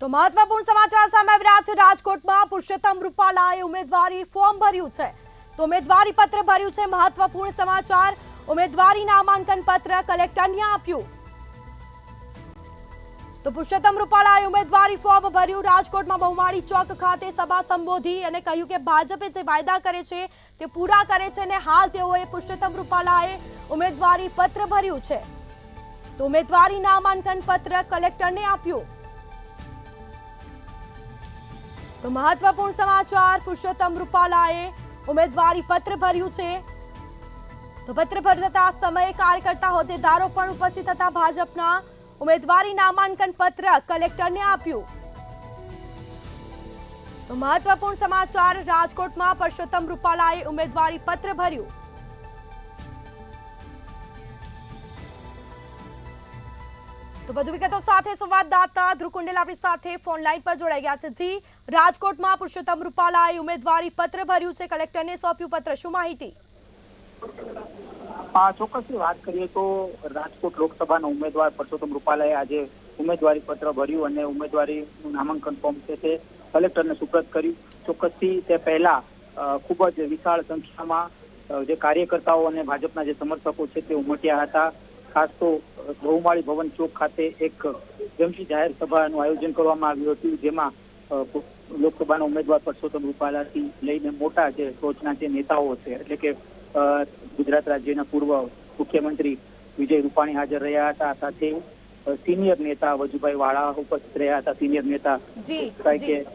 તો મહત્વપૂર્ણ સમાચાર સામે આવી રહ્યા છે। રાજકોટમાં પુરુષોત્તમ રૂપાલાએ ઉમેદવારી ફોર્મ ભર્યું છે। તો ઉમેદવારી પત્ર ભર્યું છે। મહત્વપૂર્ણ સમાચાર, ઉમેદવારી નામાંકન પત્ર કલેક્ટરને આપ્યું। તો પુરુષોત્તમ રૂપાલાએ ઉમેદવારી ફોર્મ ભર્યું। રાજકોટમાં બહુમાળી ચોક ખાતે સભા સંબોધી અને કહ્યું કે ભાજપે જે વાયદા કરે છે તે પૂરા કરે છે અને હાલ તેઓએ પુરુષોત્તમ રૂપાલાએ ઉમેદવારી પત્ર ભર્યું છે। તો ઉમેદવારી નામાંકન પત્ર કલેક્ટરને આપ્યું। તો મહત્વપૂર્ણ સમાચાર, પુરુષોત્તમ રૂપાલાએ ઉમેદવારી પત્ર ભર્યું છે। તો પત્ર ભરતા સમયે કાર્યકર્તા હોદ્દેદારો પણ ઉપસ્થિત હતા। ભાજપના ઉમેદવારી નામાંકન પત્ર કલેક્ટરને આપ્યું। તો મહત્વપૂર્ણ સમાચાર, રાજકોટમાં પુરુષોત્તમ રૂપાલાએ ઉમેદવારી પત્ર ભર્યું। તો વધુ વિગતો સાથે સંવાદદાતા ધ્રુવ કુંડેલ આપણી સાથે ફોન લાઈન પર જોડાઈ ગયા છે। જી, રાજકોટમાં પુરુષોત્તમ રૂપાલાએ ઉમેદવારી પત્ર ભર્યું છે, કલેક્ટરને સોંપ્યું પત્ર, શું માહિતી? ચોક્કસથી વાત કરીએ તો રાજકોટ લોકસભાના ઉમેદવાર પુરુષોત્તમ રૂપાલાએ આજે ઉમેદવારી પત્ર ભર્યું અને ઉમેદવારીનું નામાંકન ફોર્મ છે તે કલેક્ટરને સુપ્રત કર્યું। ચોક્કસથી તે પહેલા ખૂબ જ વિશાળ સંખ્યામાં જે કાર્યકર્તાઓ અને ભાજપના જે સમર્થકો છે તે ઉમટ્યા હતા। ખાસ તો બહુમાળી ભવન ચોક ખાતે એક જંગી જાહેર સભાનું આયોજન કરવામાં આવ્યું હતું, જેમાં લોકસભાના ઉમેદવાર પુરુષોત્તમ રૂપાલાથી લઈને મોટા જે ટોચના જે નેતાઓ છે, એટલે કે ગુજરાત રાજ્યના પૂર્વ મુખ્યમંત્રી વિજય રૂપાણી હાજર રહ્યા હતા। સાથે સિનિયર નેતા વજુભાઈ વાળા ઉપસ્થિત રહ્યા હતા। સિનિયર નેતા કે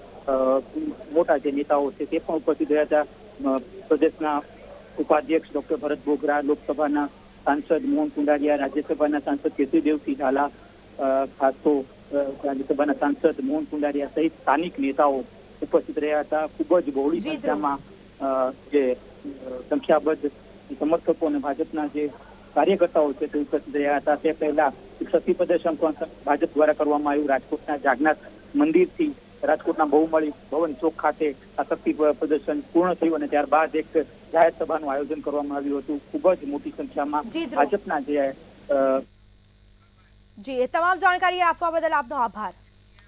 મોટા જે નેતાઓ છે તે પણ ઉપસ્થિત રહ્યા હતા। પ્રદેશના ઉપાધ્યક્ષ ડોક્ટર ભરત બોગરા, લોકસભાના સાંસદ મોહન કુંડારિયા, રાજ્યસભાના સાંસદ કેશુદેવસિંહ ઝાલા, ખાસ તો રાજ્યસભાના સાંસદ મોહન કુંડારિયા સહિત સ્થાનિક નેતાઓ ઉપસ્થિત રહ્યા હતા। ખૂબ જ બહોળી સંખ્યામાં જે સંખ્યાબદ્ધ સમર્થકો અને ભાજપના જે કાર્યકર્તાઓ છે તે ઉપસ્થિત રહ્યા હતા। તે પહેલા શક્તિ પ્રદર્શન પણ ભાજપ દ્વારા કરવામાં આવ્યું। રાજકોટના જાગનાથ મંદિરથી રાજકોટના બહુમાળી ભવન ચોક ખાતે આ શક્તિ પ્રદર્શન પૂર્ણ થયું અને ત્યારબાદ એક જાહેર સભાનું આયોજન કરવામાં આવ્યું હતું। ખૂબ જ મોટી સંખ્યામાં ભાજપના જે જી, એ તમામ જાણકારી આપવા બદલ આપનો આભાર।